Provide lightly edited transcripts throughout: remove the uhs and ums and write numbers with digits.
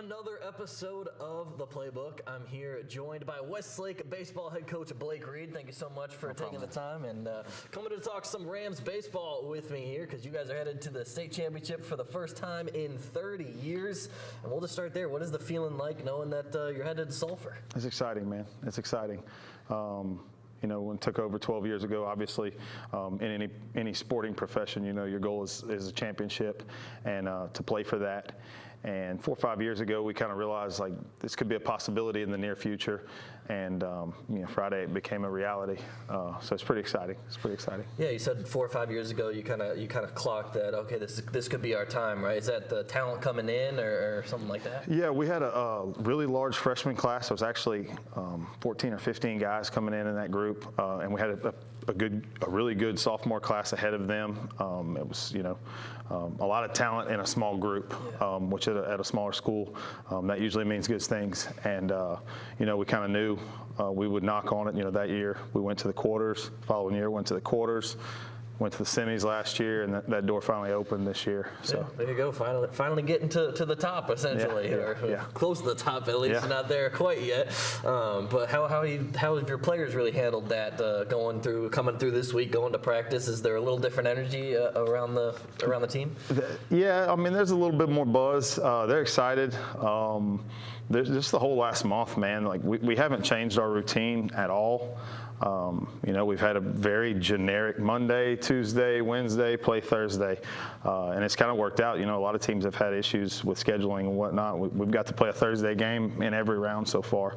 another episode of The Playbook. I'm here joined by Westlake baseball head coach Blake Reed. Thank you so much for taking the time and coming to talk some Rams baseball with me here, because you guys are headed to the state championship for the first time in 30 years. And we'll just start there. What is the feeling like knowing that you're headed to Sulphur? It's exciting, man. It's exciting. When it took over 12 years ago, obviously, in any sporting profession, your goal is a championship and to play for that. And 4 or 5 years ago, we kind of realized like this could be a possibility in the near future. And Friday it became a reality. So it's pretty exciting. Yeah, you said 4 or 5 years ago you kind of clocked that. Okay, this could be our time, right? Is that the talent coming in or something like that? Yeah, we had a really large freshman class. There was actually 14 or 15 guys coming in that group, and we had a really good sophomore class ahead of them. It was a lot of talent in a small group, which at a smaller school, that usually means good things. And we kind of knew we would knock on it. That year we went to the quarters. Following year went to the quarters. Went to the semis last year, and that door finally opened this year. So there you go, finally getting to the top, essentially, or close to the top at least, not there quite yet. But how have your players really handled that coming through this week, going to practice? Is there a little different energy around the team? Yeah, I mean, there's a little bit more buzz. They're excited. There's just the whole last month, man. Like we haven't changed our routine at all. We've had a very generic Monday, Tuesday, Wednesday, play Thursday, and it's kind of worked out. A lot of teams have had issues with scheduling and whatnot. We've got to play a Thursday game in every round so far,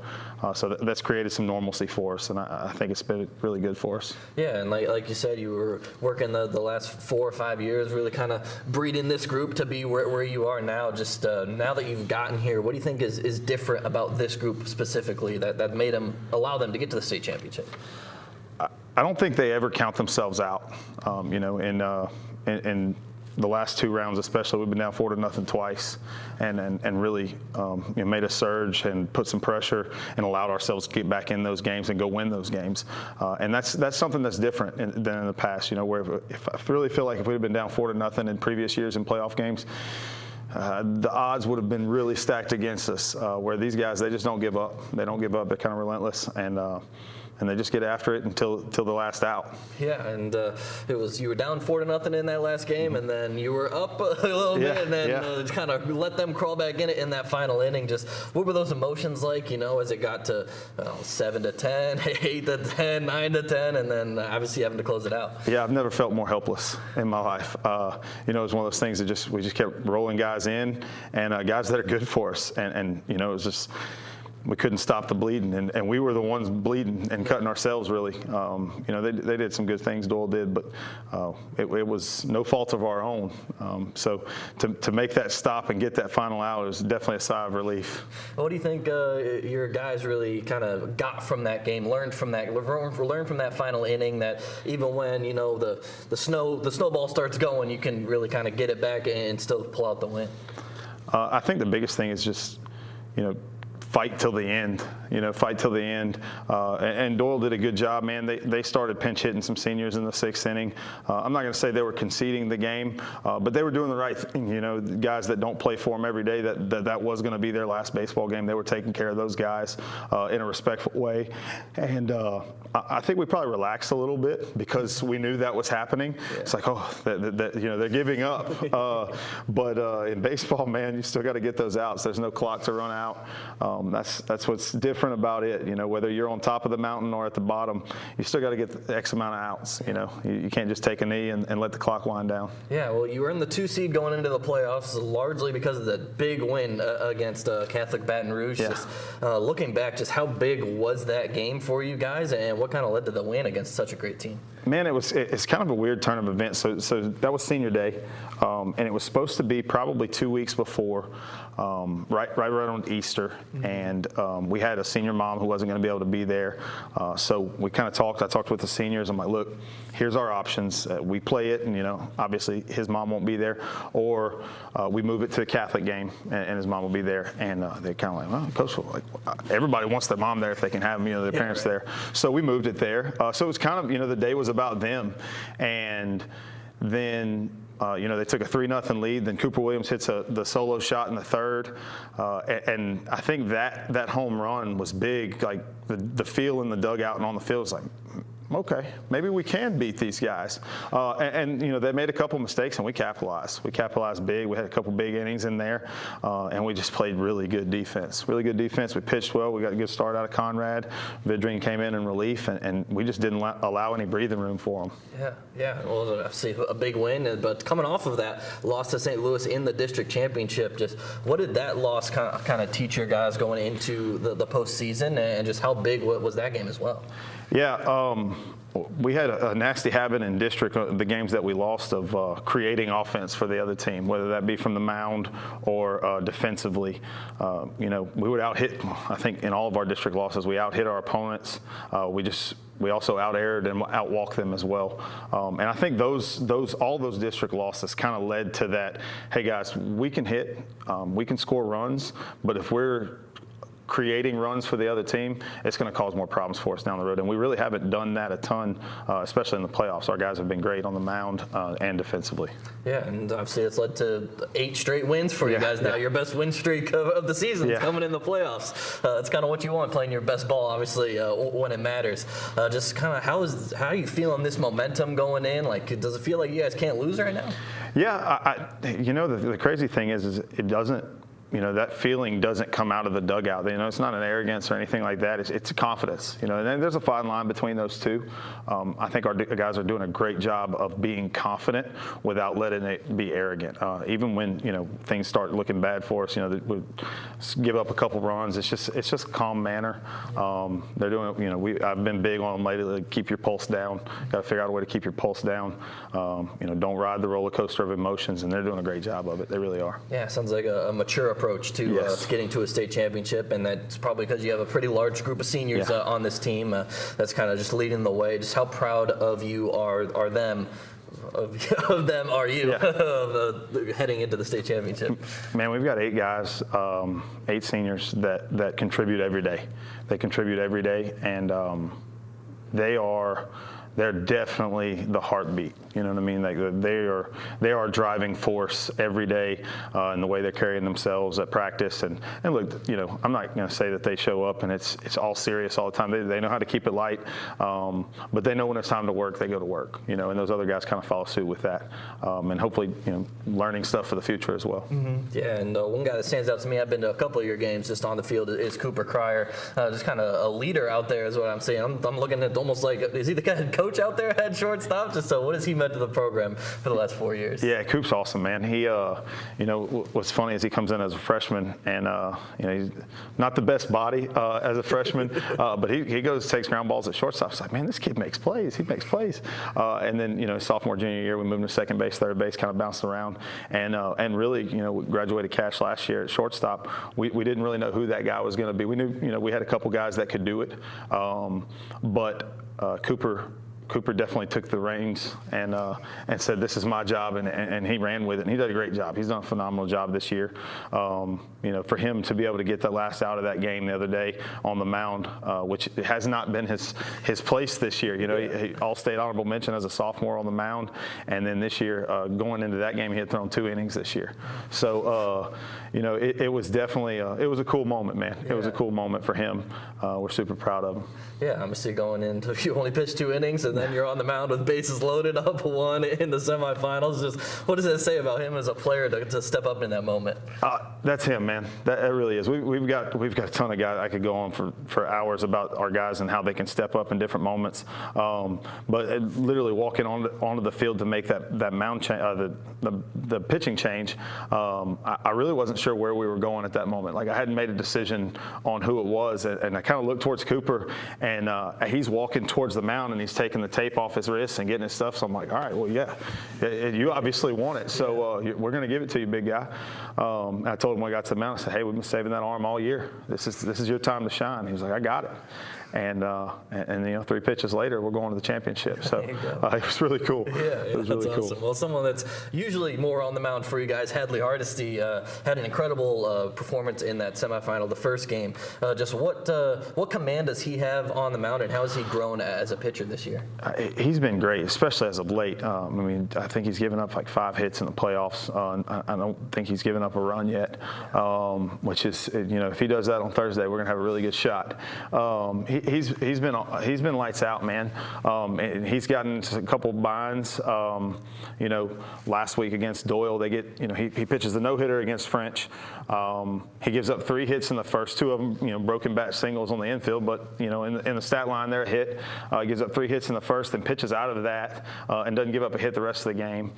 so that's created some normalcy for us, and I think it's been really good for us. Yeah, and like you said, you were working the last 4 or 5 years, really kind of breeding this group to be where you are now. Just now that you've gotten here, what do you think is different about this group specifically that made allow them to get to the state championship? I don't think they ever count themselves out. In the last 2 rounds especially, we've been down 4-0 twice, and really made a surge and put some pressure and allowed ourselves to get back in those games and go win those games. And that's something that's different than in the past. Where if I really feel like if we'd have been down 4-0 in previous years in playoff games, the odds would have been really stacked against us. Where these guys, they just don't give up. They don't give up. They're kind of relentless, and they just get after it until the last out. Yeah, and you were down 4-0 in that last game, and then you were up a little bit, and then kind of let them crawl back in that final inning. Just what were those emotions like? As it got to 7-10, 8-10, 9-10, and then obviously having to close it out. Yeah, I've never felt more helpless in my life. It was one of those things that we just kept rolling guys in, and guys that are good for us, and it was just. We couldn't stop the bleeding, and we were the ones bleeding and cutting ourselves, really. They did some good things, Doyle did, but it was no fault of our own. So to make that stop and get that final out was definitely a sigh of relief. What do you think your guys really kind of got from that game, learned from that final inning, that even when, the snowball starts going, you can really kind of get it back and still pull out the win? I think the biggest thing is just, fight till the end, and Doyle did a good job, man. They started pinch hitting some seniors in the 6th inning. I'm not going to say they were conceding the game, but they were doing the right thing. Guys that don't play for them every day, that was going to be their last baseball game. They were taking care of those guys in a respectful way, and I think we probably relaxed a little bit because we knew that was happening. Yeah. It's like, they're giving up, but in baseball, man, you still got to get those outs. There's no clock to run out. That's what's different about it. Whether you're on top of the mountain or at the bottom, you still got to get the X amount of outs. You can't just take a knee and let the clock wind down. Yeah, well, you were in the 2 seed going into the playoffs largely because of the big win against Catholic Baton Rouge. Yeah. Just looking back, just how big was that game for you guys, and what kind of led to the win against such a great team? Man, it's kind of a weird turn of events. So that was senior day, and it was supposed to be probably 2 weeks before, right around Easter, and we had a senior mom who wasn't going to be able to be there. So we kind of talked. I talked with the seniors. I'm like, look, here's our options. We play it, and obviously his mom won't be there, or we move it to the Catholic game, and his mom will be there. And they're kind of like, well, Coach, everybody wants their mom there if they can have their parents there. So we moved it there. So it was kind of the day was about them, and then They took a 3-0 lead. Then Cooper Williams hits the solo shot in the third, and I think that home run was big. Like the feel in the dugout and on the field was like, okay, maybe we can beat these guys. They made a couple mistakes, and we capitalized. We capitalized big. We had a couple big innings in there, and we just played really good defense. Really good defense. We pitched well. We got a good start out of Conrad. Vidrine came in relief, and we just didn't allow any breathing room for them. Yeah. Well, obviously a big win, but coming off of that loss to St. Louis in the district championship, just what did that loss kind of teach your guys going into the postseason, and just how big was that game as well? Yeah, we had a nasty habit in district, the games that we lost, of creating offense for the other team, whether that be from the mound or defensively. We would out-hit, I think in all of our district losses, we out-hit our opponents. We also out-aired and out-walked them as well. And I think all those district losses kind of led to that, hey guys, we can hit, we can score runs, but if we're creating runs for the other team, it's going to cause more problems for us down the road. And we really haven't done that a ton, especially in the playoffs. Our guys have been great on the mound and defensively. Yeah, and obviously it's led to 8 straight wins for you guys now. Your best win streak of the season is coming in the playoffs. That's kind of what you want, playing your best ball, obviously, when it matters. Just kind of how are you feeling this momentum going in? Like, does it feel like you guys can't lose right now? Yeah, the crazy thing is it doesn't. That feeling doesn't come out of the dugout. It's not an arrogance or anything like that. It's a confidence. And there's a fine line between those two. I think our guys are doing a great job of being confident without letting it be arrogant. Even when things start looking bad for us, we give up a couple runs. It's just a calm manner. They're doing. I've been big on them lately. Like, keep your pulse down. Got to figure out a way to keep your pulse down. Don't ride the roller coaster of emotions. And they're doing a great job of it. They really are. Yeah, sounds like a mature approach to getting to a state championship, and that's probably because you have a pretty large group of seniors on this team that's kind of just leading the way. Just how proud of you are them? Of them are you heading into the state championship? Man, we've got 8 guys, 8 seniors that contribute every day. They contribute every day, and they're definitely the heartbeat. You know what I mean? Like they are driving force every day in the way they're carrying themselves at practice. And look, I'm not going to say that they show up and it's all serious all the time. They know how to keep it light, but they know when it's time to work, they go to work. And those other guys kind of follow suit with that, and hopefully learning stuff for the future as well. Mm-hmm. Yeah, and one guy that stands out to me, I've been to a couple of your games just on the field, is Cooper Cryer. Just kind of a leader out there is what I'm saying. I'm looking at almost like, is he the head coach out there, head shortstop? Just so what has he meant to the program for the last 4 years? Yeah, Coop's awesome, man. He, what's funny is he comes in as a freshman, and he's not the best body as a freshman, but he goes takes ground balls at shortstop. It's like, man, this kid makes plays. He makes plays. And then sophomore, junior year, we moved to second base, third base, kind of bounced around, and really, we graduated Cash last year at shortstop. We didn't really know who that guy was going to be. We knew, we had a couple guys that could do it, but Cooper definitely took the reins and said, this is my job, and he ran with it, and he did a great job. He's done a phenomenal job this year. For him to be able to get the last out of that game the other day on the mound, which has not been his place this year. He all-state honorable mention as a sophomore on the mound, and then this year, going into that game, he had thrown 2 innings this year. So, it was definitely it was a cool moment, man. It was a cool moment for him. We're super proud of him. Yeah, obviously going into, you only pitched 2 innings, and then you're on the mound with bases loaded, up 1 in the semifinals. Just what does that say about him as a player to step up in that moment? That's him, man. That really is. We've got a ton of guys. I could go on for hours about our guys and how they can step up in different moments. But literally walking onto the field to make that mound change, the pitching change, I really wasn't sure where we were going at that moment. Like, I hadn't made a decision on who it was, and I kind of looked towards Cooper, and he's walking towards the mound, and he's taking the tape off his wrist and getting his stuff. So I'm like, all right, well, you obviously want it, so we're going to give it to you, big guy. I told him when I got to the mound, I said, hey, we've been saving that arm all year. This is your time to shine. He was like, I got it. and 3 pitches later, we're going to the championship. So it was really cool. Yeah, it was really awesome. cool. Well, someone that's usually more on the mound for you guys, Hadley Hardesty, had an incredible performance in that semifinal, the first game. Just what command does he have on the mound, and how has he grown as a pitcher this year? He's been great, especially as of late. I think he's given up like 5 hits in the playoffs. I don't think he's given up a run yet, which is, if he does that on Thursday, we're gonna have a really good shot. He's been lights out, man. He's gotten into a couple binds. Last week against Doyle, he pitches the no-hitter against French. He gives up 3 hits in the first, 2 of them, broken bat singles on the infield, but in the stat line there, a hit. He gives up 3 hits in the first, then pitches out of that and doesn't give up a hit the rest of the game.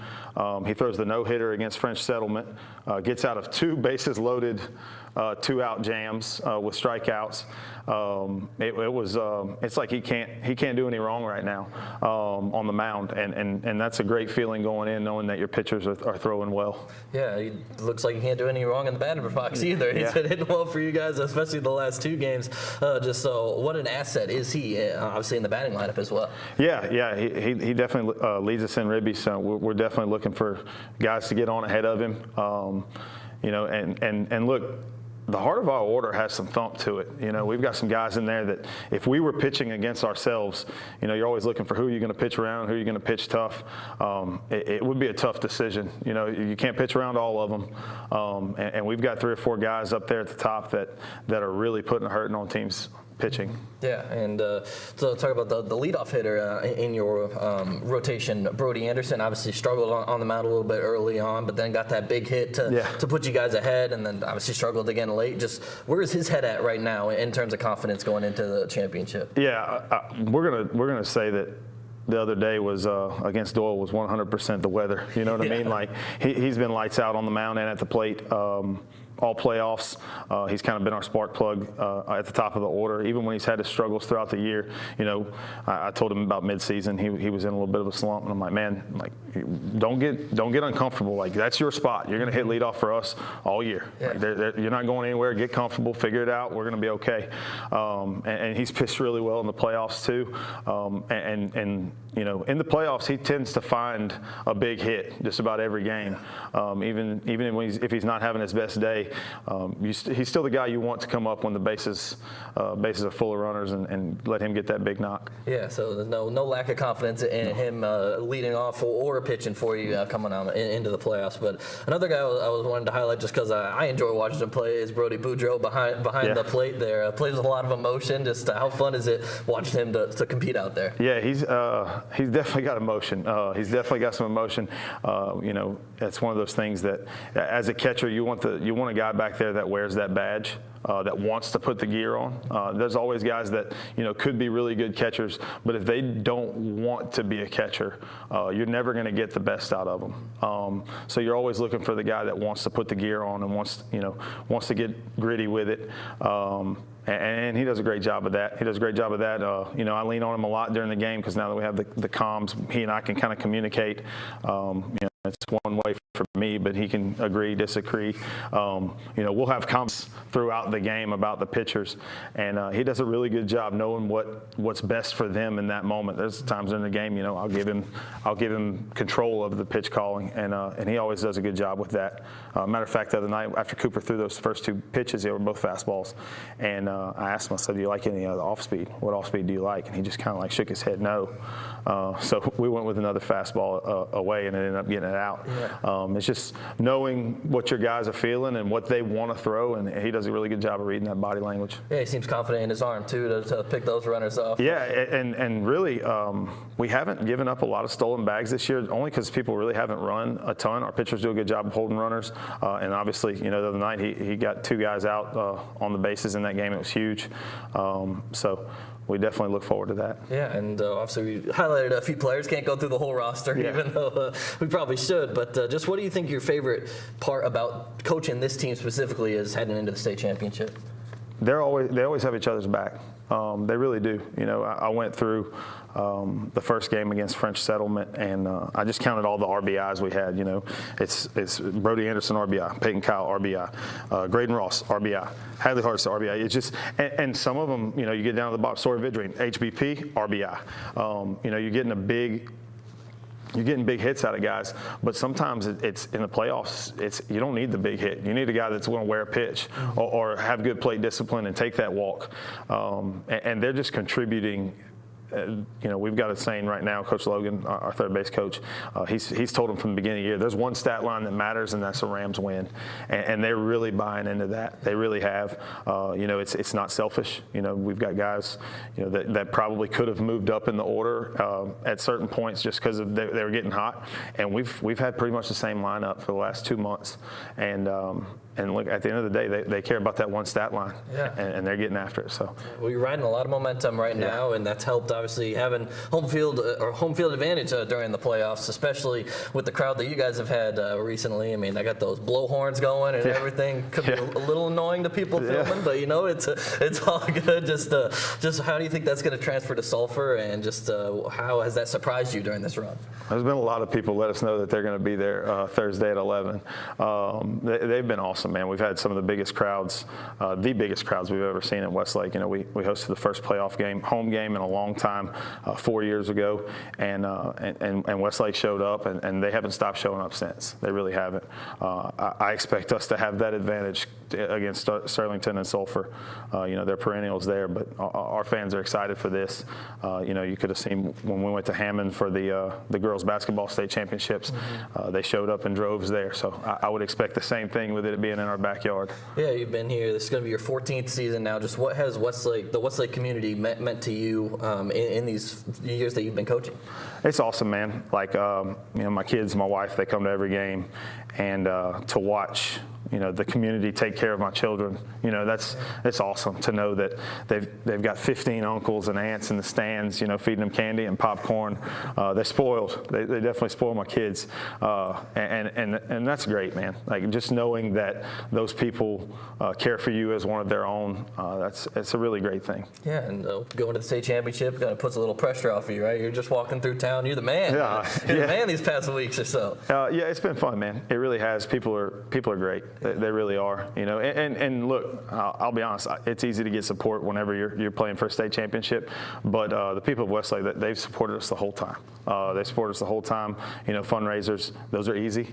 He throws the no-hitter against French Settlement, gets out of 2 bases loaded, 2-out jams with strikeouts. It's like he can't do any wrong right now on the mound, and that's a great feeling going in, knowing that your pitchers are throwing well. Yeah, it looks like he can't do any wrong in the batting box either. He's been hitting well for you guys, especially the last 2 games. What an asset is he, obviously in the batting lineup as well. Yeah, he definitely leads us in ribbies. So we're definitely looking for guys to get on ahead of him. And look, the heart of our order has some thump to it. We've got some guys in there that if we were pitching against ourselves, you're always looking for who you're going to pitch around, who you're going to pitch tough. It would be a tough decision. You can't pitch around all of them. And we've got 3 or 4 guys up there at the top that are really putting a hurting on teams pitching. Yeah, and so talk about the leadoff hitter in your rotation. Brody Anderson obviously struggled on the mound a little bit early on, but then got that big hit to put you guys ahead, and then obviously struggled again late. Just where is his head at right now in terms of confidence going into the championship? Yeah, we're gonna say that the other day was against Doyle was 100% the weather. You know what I mean? Like he's been lights out on the mound and at the plate. All playoffs. He's kind of been our spark plug at the top of the order. Even when he's had his struggles throughout the year, I told him about midseason. He was in a little bit of a slump, and I'm like, man, don't get uncomfortable. Like that's your spot. You're going to hit leadoff for us all year. Yeah. Like, you're not going anywhere. Get comfortable. Figure it out. We're going to be okay. And he's pitched really well in the playoffs too. In the playoffs, he tends to find a big hit just about every game. Even if he's not having his best day, he's still the guy you want to come up when the bases are full of runners and let him get that big knock. Yeah, so there's no lack of confidence in him leading off or pitching for you coming out into the playoffs. But another guy I was wanting to highlight just because I enjoy watching him play is Brody Boudreaux behind the plate there. Plays with a lot of emotion. Just how fun is it watching him to compete out there? Yeah, he's definitely got emotion. He's definitely got some emotion. It's one of those things that as a catcher you want a guy back there that wears that badge, that wants to put the gear on. There's always guys that could be really good catchers, but if they don't want to be a catcher, you're never going to get the best out of them. So you're always looking for the guy that wants to put the gear on and wants to get gritty with it. And he does a great job of that. I lean on him a lot during the game because now that we have the comms, he and I can kind of communicate. It's one way for me, but he can agree, disagree. We'll have comms throughout the game about the pitchers, and he does a really good job knowing what's best for them in that moment. There's times in the game, I'll give him control of the pitch calling, and he always does a good job with that. Matter of fact, the other night after Cooper threw those first 2 pitches, they were both fastballs, and I asked him, I said, "Do you like any of the off speed? What off speed do you like?" And he just kind of shook his head no. So we went with another fastball away, and it ended up getting it out. Yeah. It's just knowing what your guys are feeling and what they want to throw, and he does a really good job of reading that body language. Yeah, he seems confident in his arm too to pick those runners off. Yeah, and really, we haven't given up a lot of stolen bags this year, only because people really haven't run a ton. Our pitchers do a good job of holding runners, and obviously, the other night he got 2 guys out on the bases in that game. It was huge. So we definitely look forward to that. Yeah, and obviously we highlighted a few players. Can't go through the whole roster, even though we probably should. But just what do you think your favorite part about coaching this team specifically is heading into the state championship? they always have each other's back. They really do. You know, I went through the first game against French Settlement, and I just counted all the RBIs we had. You know, it's Brody Anderson RBI, Peyton Kyle RBI, Graydon Ross RBI, Hadley Hart's RBI. It's just, and some of them, you know, you get down to the bottom. Sawyer Vidrine, HBP RBI. You know, you're getting big hits out of guys, but sometimes it's in the playoffs. You don't need the big hit. You need a guy that's going to wear a pitch or have good plate discipline and take that walk. And they're just contributing. You know, we've got a saying right now, Coach Logan, our third base coach, he's told them from the beginning of the year, there's one stat line that matters, and that's a Rams win. And they're really buying into that. They really have. You know, it's not selfish. You know, we've got guys, you know, that probably could have moved up in the order at certain points just because they were getting hot. And we've had pretty much the same lineup for the last 2 months. And look, at the end of the day, they care about that one stat line, and they're getting after it. So, well, you're riding a lot of momentum right now, and that's helped obviously having home field advantage during the playoffs, especially with the crowd that you guys have had recently. I mean, I got those blowhorns going and everything. Could be a little annoying to people filming, but you know, it's all good. Just how do you think that's going to transfer to Sulphur, and just how has that surprised you during this run? There's been a lot of people let us know that they're going to be there Thursday at 11. They've been awesome. Man, we've had some of the biggest crowds we've ever seen at Westlake. You know, we hosted the first playoff game, home game in a long time, 4 years ago, and Westlake showed up, and they haven't stopped showing up since. They really haven't. I expect us to have that advantage against Sterlington and Sulphur. You know, they're perennials there, but our fans are excited for this. You know, you could have seen when we went to Hammond for the girls basketball state championships, they showed up in droves there. So I would expect the same thing with it being in our backyard. Yeah, you've been here. This is going to be your 14th season now. Just what has the Westlake community meant to you in these years that you've been coaching? It's awesome, man. Like, you know, my kids, my wife, they come to every game, and to watch, you know, the community take care of my children. You know, it's awesome to know that they've got 15 uncles and aunts in the stands, you know, feeding them candy and popcorn. They're spoiled. They definitely spoil my kids, and that's great, man. Like, just knowing that those people care for you as one of their own, it's a really great thing. Yeah, and going to the state championship kind of puts a little pressure off of you, right? You're just walking through town. You're the man. Yeah, you're the man these past weeks or so. Yeah, it's been fun, man. It really has. People are great. They really are, you know. And look, I'll be honest. It's easy to get support whenever you're playing for a state championship, but the people of Westlake, they've supported us the whole time. They support us the whole time. You know, fundraisers, those are easy.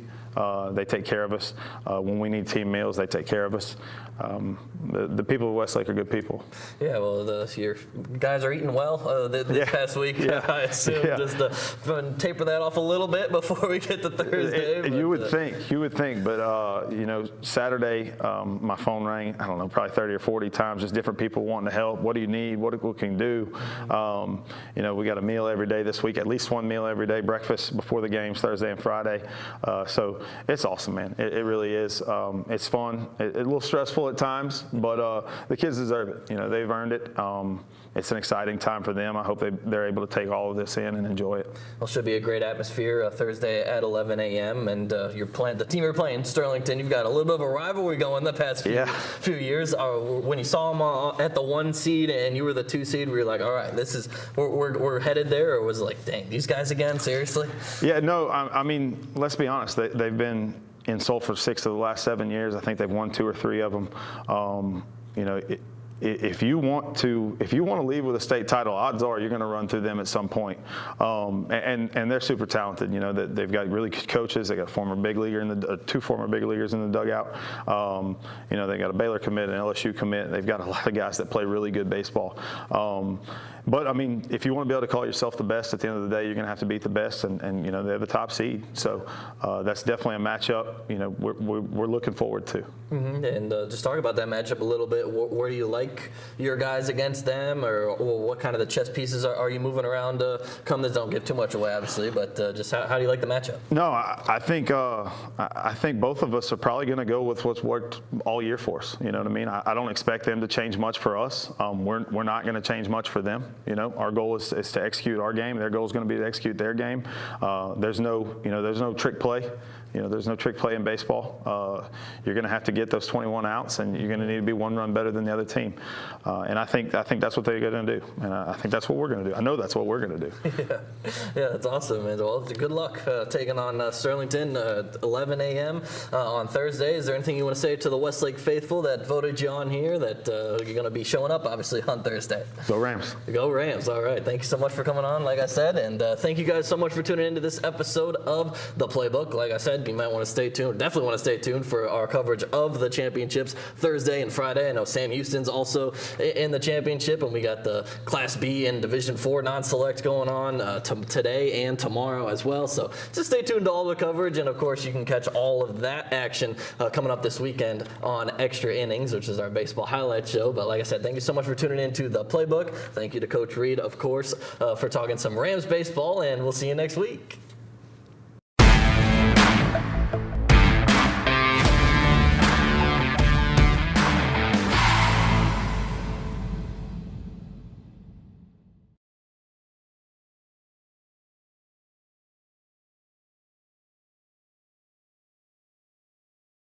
They take care of us. When we need team meals, they take care of us. The people of Westlake are good people. Yeah, well, your guys are eating well this past week. Yeah. I assume just to taper that off a little bit before we get to Thursday. You would think, but you know, Saturday my phone rang. I don't know, probably 30 or 40 times. Just different people wanting to help. What do you need? What can you do? You know, we got a meal every day this week. At least one meal every day. Breakfast before the games Thursday and Friday. So it's awesome, man. It really is. It's fun. It's a little stressful at times, but the kids deserve it. You know, they've earned it. It's an exciting time for them. I hope they're able to take all of this in and enjoy it. Well, should be a great atmosphere Thursday at 11 a.m. And the team you're playing, Sterlington, you've got a little bit of a rivalry going the past few years. When you saw them at the 1 seed and you were the 2 seed, were you like, all right, we're headed there, or was it like, dang, these guys again, seriously? Yeah, no, I mean, let's be honest. They've been in Sulphur 6 of the last 7 years. I think they've won 2 or 3 of them. You know, if you want to leave with a state title, odds are you're going to run through them at some point. And they're super talented. You know, that they've got really good coaches. They got a former big leaguer 2 former big leaguers in the dugout. You know, they got a Baylor commit, an LSU commit. They've got a lot of guys that play really good baseball. But I mean, if you want to be able to call yourself the best, at the end of the day, you're going to have to beat the best, and you know, they're the top seed. So that's definitely a matchup. You know, we're looking forward to. Mm-hmm. And just talk about that matchup a little bit. Where do you like your guys against them, or what kind of the chess pieces are you moving around? Come this, don't give too much away, obviously, but just how do you like the matchup? No, I think both of us are probably going to go with what's worked all year for us. You know what I mean? I don't expect them to change much for us. We're not going to change much for them. You know, our goal is to execute our game. Their goal is going to be to execute their game. There's no trick play. You know, there's no trick play in baseball. You're going to have to get those 21 outs, and you're going to need to be one run better than the other team. And I think that's what they're going to do, and I think that's what we're going to do. I know that's what we're going to do. Yeah, that's awesome, man. Well, good luck taking on Sterlington 11 a.m. On Thursday. Is there anything you want to say to the Westlake faithful that voted you on here that you're going to be showing up, obviously, on Thursday? Go Rams. Go Rams. All right. Thank you so much for coming on, like I said, and thank you guys so much for tuning into this episode of The Playbook. Like I said, you might want to stay tuned, definitely want to stay tuned for our coverage of the championships Thursday and Friday. I know Sam Houston's also in the championship, and we got the Class B and Division IV non-select going on today and tomorrow as well. So just stay tuned to all the coverage, and of course you can catch all of that action coming up this weekend on Extra Innings, which is our baseball highlight show. But like I said, thank you so much for tuning into The Playbook. Thank you to Coach Reed, of course, for talking some Rams baseball, and we'll see you next week.